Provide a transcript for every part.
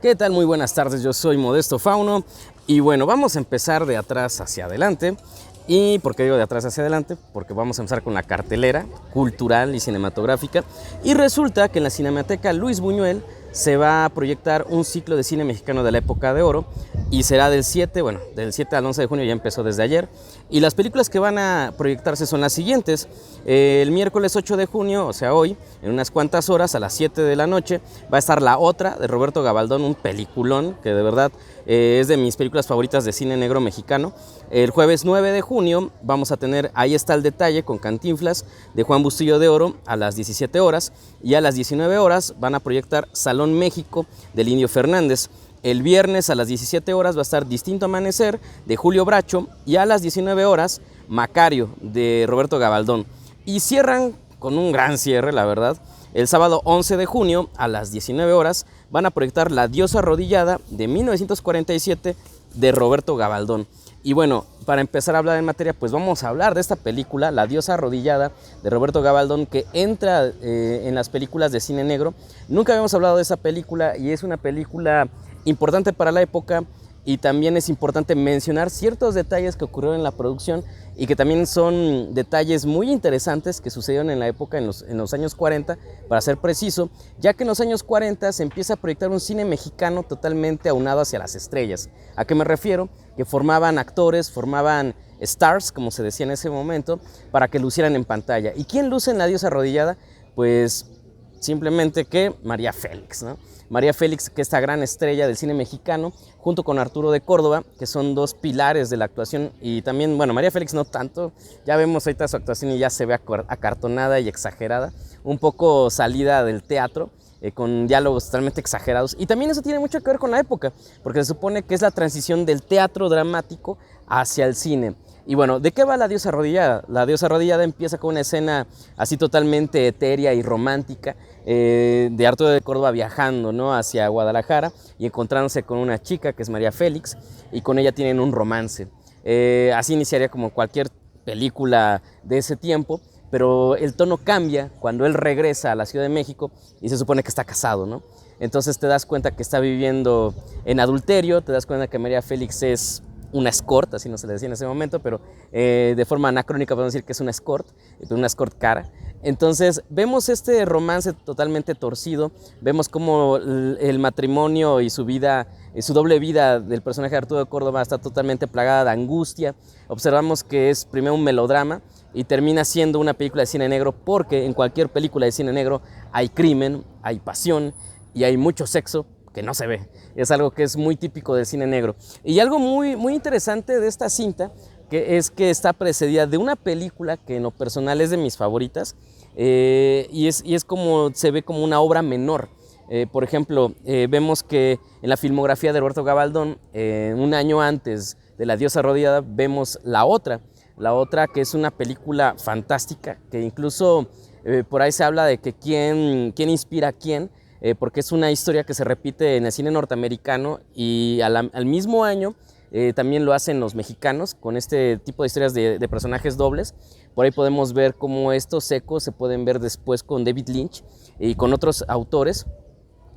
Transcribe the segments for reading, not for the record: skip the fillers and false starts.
¿Qué tal? Muy buenas tardes, yo soy Modesto Fauno y bueno, vamos a empezar de atrás hacia adelante. ¿Y por qué digo de atrás hacia adelante? Porque vamos a empezar con la cartelera cultural y cinematográfica. Y resulta que en la Cinemateca Luis Buñuel se va a proyectar un ciclo de cine mexicano de la época de oro y será del 7 al 11 de junio, ya empezó desde ayer. Y las películas que van a proyectarse son las siguientes. El miércoles 8 de junio, o sea hoy, en unas cuantas horas, a las 7 de la noche, va a estar La Otra, de Roberto Gabaldón, un peliculón que de verdad es de mis películas favoritas de cine negro mexicano. El jueves 9 de junio vamos a tener Ahí está el detalle, con Cantinflas, de Juan Bustillo de Oro, a las 17 horas. Y a las 19 horas van a proyectar Salón México, del Indio Fernández. El viernes a las 17 horas va a estar Distinto Amanecer, de Julio Bracho. Y a las 19 horas, Macario, de Roberto Gabaldón. Y cierran con un gran cierre, la verdad. El sábado 11 de junio, a las 19 horas, van a proyectar La Diosa Arrodillada, de 1947, de Roberto Gabaldón. Y bueno, para empezar a hablar en materia, pues vamos a hablar de esta película, La Diosa Arrodillada, de Roberto Gabaldón, que entra en las películas de cine negro. Nunca habíamos hablado de esa película y es una película importante para la época, y también es importante mencionar ciertos detalles que ocurrieron en la producción y que también son detalles muy interesantes que sucedieron en la época, en los años 40, para ser preciso, ya que en los años 40 se empieza a proyectar un cine mexicano totalmente aunado hacia las estrellas. ¿A qué me refiero? Que formaban actores, formaban stars, como se decía en ese momento, para que lucieran en pantalla. ¿Y quién luce en La Diosa Arrodillada? Pues simplemente que María Félix, ¿no? María Félix, que es esta gran estrella del cine mexicano, junto con Arturo de Córdoba, que son dos pilares de la actuación. Y también, bueno, María Félix no tanto, ya vemos ahorita su actuación y ya se ve acartonada y exagerada, un poco salida del teatro, con diálogos totalmente exagerados. Y también eso tiene mucho que ver con la época, porque se supone que es la transición del teatro dramático hacia el cine. Y bueno, ¿de qué va La Diosa Arrodillada? La Diosa Arrodillada empieza con una escena así totalmente etérea y romántica, de Arturo de Córdoba viajando, ¿no?, hacia Guadalajara y encontrándose con una chica que es María Félix, y con ella tienen un romance. Así iniciaría como cualquier película de ese tiempo, pero el tono cambia cuando él regresa a la Ciudad de México y se supone que está casado, ¿no? Entonces te das cuenta que está viviendo en adulterio, te das cuenta que María Félix es una escort, así no se le decía en ese momento, pero de forma anacrónica podemos decir que es una escort cara. Entonces vemos este romance totalmente torcido, vemos cómo el matrimonio y su vida, su doble vida del personaje de Arturo de Córdoba está totalmente plagada de angustia. Observamos que es primero un melodrama y termina siendo una película de cine negro, porque en cualquier película de cine negro hay crimen, hay pasión y hay mucho sexo que no se ve. Es algo que es muy típico del cine negro. Y algo muy, muy interesante de esta cinta, que está precedida de una película que en lo personal es de mis favoritas, y es como, se ve como una obra menor. Por ejemplo, vemos que en la filmografía de Roberto Gabaldón, un año antes de La Diosa Arrodillada, vemos La Otra, que es una película fantástica, que incluso por ahí se habla de que quién inspira a quién, porque es una historia que se repite en el cine norteamericano, y al mismo año también lo hacen los mexicanos con este tipo de historias de personajes dobles. Por ahí podemos ver cómo estos ecos se pueden ver después con David Lynch y con otros autores.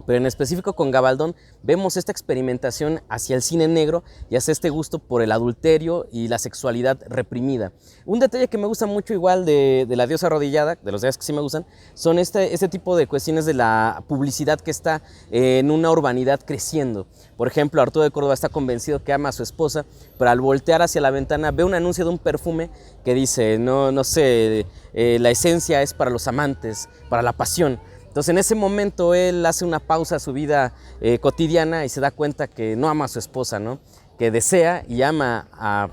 Pero en específico con Gabaldón vemos esta experimentación hacia el cine negro y hacia este gusto por el adulterio y la sexualidad reprimida. Un detalle que me gusta mucho igual de La Diosa Arrodillada, de los detalles que sí me gustan, son este tipo de cuestiones de la publicidad que está en una urbanidad creciendo. Por ejemplo, Arturo de Córdoba está convencido que ama a su esposa, pero al voltear hacia la ventana ve un anuncio de un perfume que dice, no sé, la esencia es para los amantes, para la pasión. Entonces en ese momento él hace una pausa a su vida cotidiana y se da cuenta que no ama a su esposa, ¿no?, que desea y ama a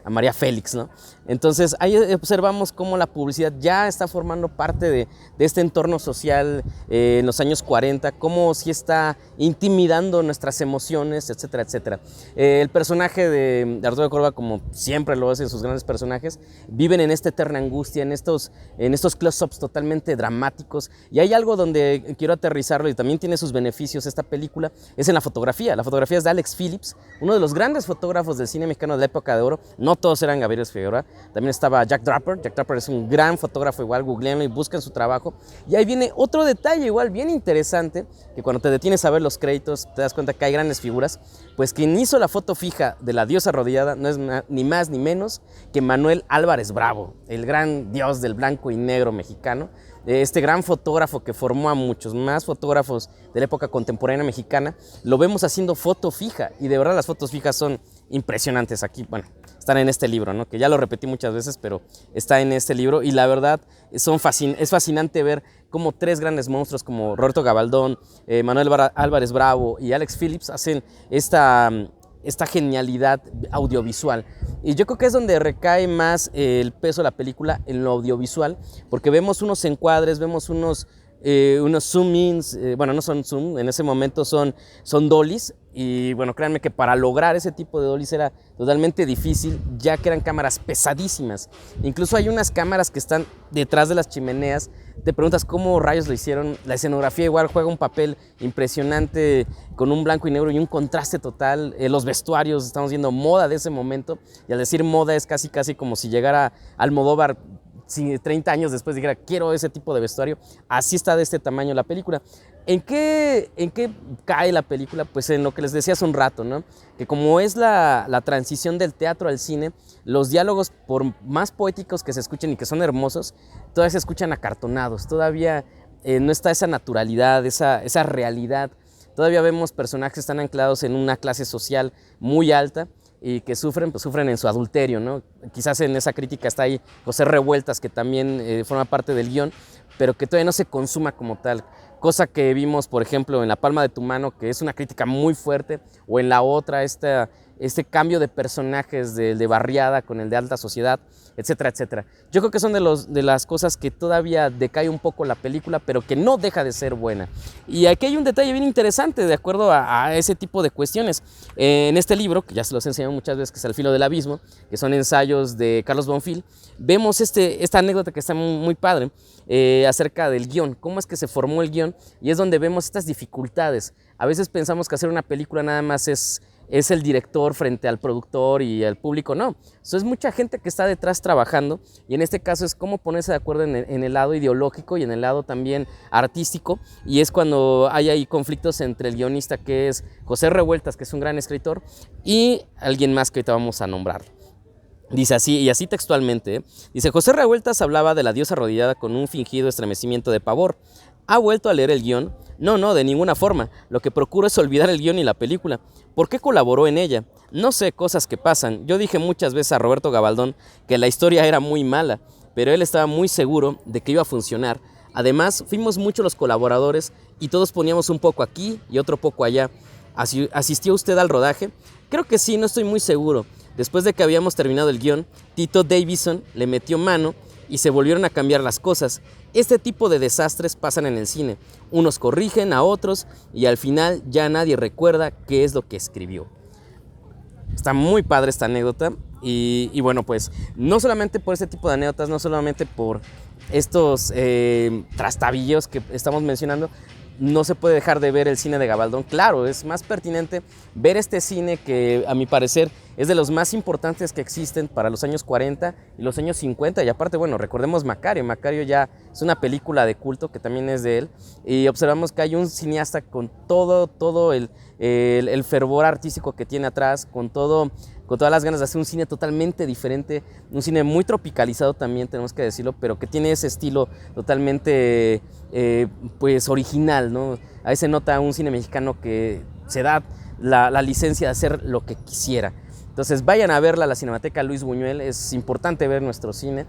María Félix, ¿no? Entonces ahí observamos cómo la publicidad ya está formando parte de este entorno social en los años 40, cómo sí está intimidando nuestras emociones, etcétera, etcétera. El personaje de Arturo de Córdoba, como siempre lo hacen sus grandes personajes, viven en esta eterna angustia, en estos close-ups totalmente dramáticos. Y hay algo donde quiero aterrizarlo y también tiene sus beneficios esta película, es en la fotografía. La fotografía es de Alex Phillips, uno de los grandes fotógrafos del cine mexicano de la época de oro. No todos eran Gabriel Figueroa, también estaba Jack Draper. Jack Draper es un gran fotógrafo, igual googleenlo y busquen su trabajo. Y ahí viene otro detalle igual bien interesante, que cuando te detienes a ver los créditos te das cuenta que hay grandes figuras, pues quien hizo la foto fija de la diosa arrodillada no es ni más ni menos que Manuel Álvarez Bravo, el gran dios del blanco y negro mexicano, este gran fotógrafo que formó a muchos más fotógrafos de la época contemporánea mexicana. Lo vemos haciendo foto fija y de verdad las fotos fijas son impresionantes. Aquí, bueno, están en este libro, ¿no? Que ya lo repetí muchas veces, pero está en este libro y la verdad es fascinante ver cómo tres grandes monstruos como Roberto Gabaldón, Manuel Álvarez Bravo y Alex Phillips hacen esta genialidad audiovisual. Y yo creo que es donde recae más el peso de la película, en lo audiovisual, porque vemos unos encuadres, vemos unos zoom-ins, bueno, no son zoom, en ese momento son dollies, y bueno, créanme que para lograr ese tipo de dollies era totalmente difícil, ya que eran cámaras pesadísimas. Incluso hay unas cámaras que están detrás de las chimeneas. Te preguntas cómo rayos lo hicieron. La escenografía igual juega un papel impresionante con un blanco y negro y un contraste total. Los vestuarios, estamos viendo moda de ese momento, y al decir moda es casi como si llegara Almodóvar 30 años después dijera quiero ese tipo de vestuario. Así está de este tamaño la película. ¿En qué cae la película? Pues en lo que les decía hace un rato, ¿no? Que como es la transición del teatro al cine, los diálogos, por más poéticos que se escuchen y que son hermosos, todavía se escuchan acartonados, todavía no está esa naturalidad, esa realidad. Todavía vemos personajes que están anclados en una clase social muy alta y que sufren en su adulterio, ¿no? Quizás en esa crítica está ahí José Revueltas, que también forma parte del guión, pero que todavía no se consuma como tal. Cosa que vimos, por ejemplo, en La palma de tu mano, que es una crítica muy fuerte, o en la otra, este cambio de personajes de barriada con el de alta sociedad, etcétera, etcétera. Yo creo que son de las cosas que todavía decae un poco la película, pero que no deja de ser buena. Y aquí hay un detalle bien interesante de acuerdo a ese tipo de cuestiones. En este libro, que ya se los he enseñado muchas veces, que es Al filo del abismo, que son ensayos de Carlos Bonfil, vemos esta anécdota que está muy padre, acerca del guión, cómo es que se formó el guión, y es donde vemos estas dificultades. A veces pensamos que hacer una película nada más es el director frente al productor y al público. No, eso es mucha gente que está detrás trabajando, y en este caso es cómo ponerse de acuerdo en el lado ideológico y en el lado también artístico, y es cuando hay ahí conflictos entre el guionista, que es José Revueltas, que es un gran escritor, y alguien más que ahorita vamos a nombrar. Dice así, y así textualmente, dice: José Revueltas hablaba de la diosa arrodillada con un fingido estremecimiento de pavor. ¿Ha vuelto a leer el guión? No, de ninguna forma. Lo que procuro es olvidar el guión y la película. ¿Por qué colaboró en ella? No sé, cosas que pasan. Yo dije muchas veces a Roberto Gabaldón que la historia era muy mala, pero él estaba muy seguro de que iba a funcionar. Además, fuimos muchos los colaboradores y todos poníamos un poco aquí y otro poco allá. ¿Asistió usted al rodaje? Creo que sí, no estoy muy seguro. Después de que habíamos terminado el guión, Tito Davidson le metió mano y se volvieron a cambiar las cosas. Este tipo de desastres pasan en el cine. Unos corrigen a otros y al final ya nadie recuerda qué es lo que escribió. Está muy padre esta anécdota y bueno, pues no solamente por este tipo de anécdotas, no solamente por estos trastabillos que estamos mencionando, no se puede dejar de ver el cine de Gabaldón. Claro, es más pertinente ver este cine que a mi parecer es de los más importantes que existen para los años 40 y los años 50, y aparte, bueno, recordemos Macario ya es una película de culto que también es de él, y observamos que hay un cineasta con todo el fervor artístico que tiene atrás, con todas las ganas de hacer un cine totalmente diferente, un cine muy tropicalizado también, tenemos que decirlo, pero que tiene ese estilo totalmente pues original, ¿no? Ahí se nota un cine mexicano que se da la licencia de hacer lo que quisiera. Entonces vayan a verla a la Cinemateca Luis Buñuel, es importante ver nuestro cine.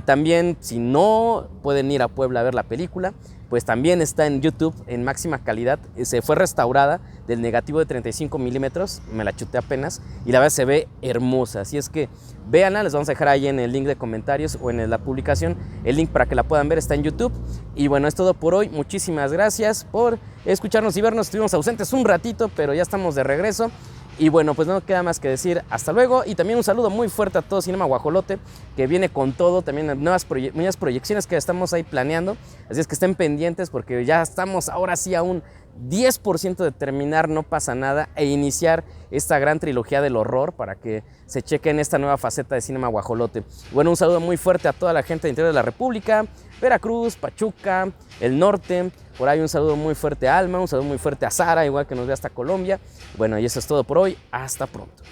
También, si no pueden ir a Puebla a ver la película, pues también está en YouTube en máxima calidad. Se fue restaurada del negativo de 35 milímetros, me la chuté apenas, y la verdad se ve hermosa. Así es que véanla, les vamos a dejar ahí en el link de comentarios o en la publicación el link para que la puedan ver, está en YouTube. Y bueno, es todo por hoy, muchísimas gracias por escucharnos y vernos. Estuvimos ausentes un ratito, pero ya estamos de regreso. Y bueno, pues no queda más que decir hasta luego, y también un saludo muy fuerte a todo Cinema Guajolote, que viene con todo, también nuevas proyecciones que estamos ahí planeando, así es que estén pendientes porque ya estamos ahora sí a un 10% de terminar No pasa nada e iniciar esta gran trilogía del horror para que se chequen esta nueva faceta de Cinema Guajolote. Bueno, un saludo muy fuerte a toda la gente del interior de la República, Veracruz, Pachuca, el norte. Por ahí un saludo muy fuerte a Alma, un saludo muy fuerte a Sara, igual que nos ve hasta Colombia. Bueno, y eso es todo por hoy. Hasta pronto.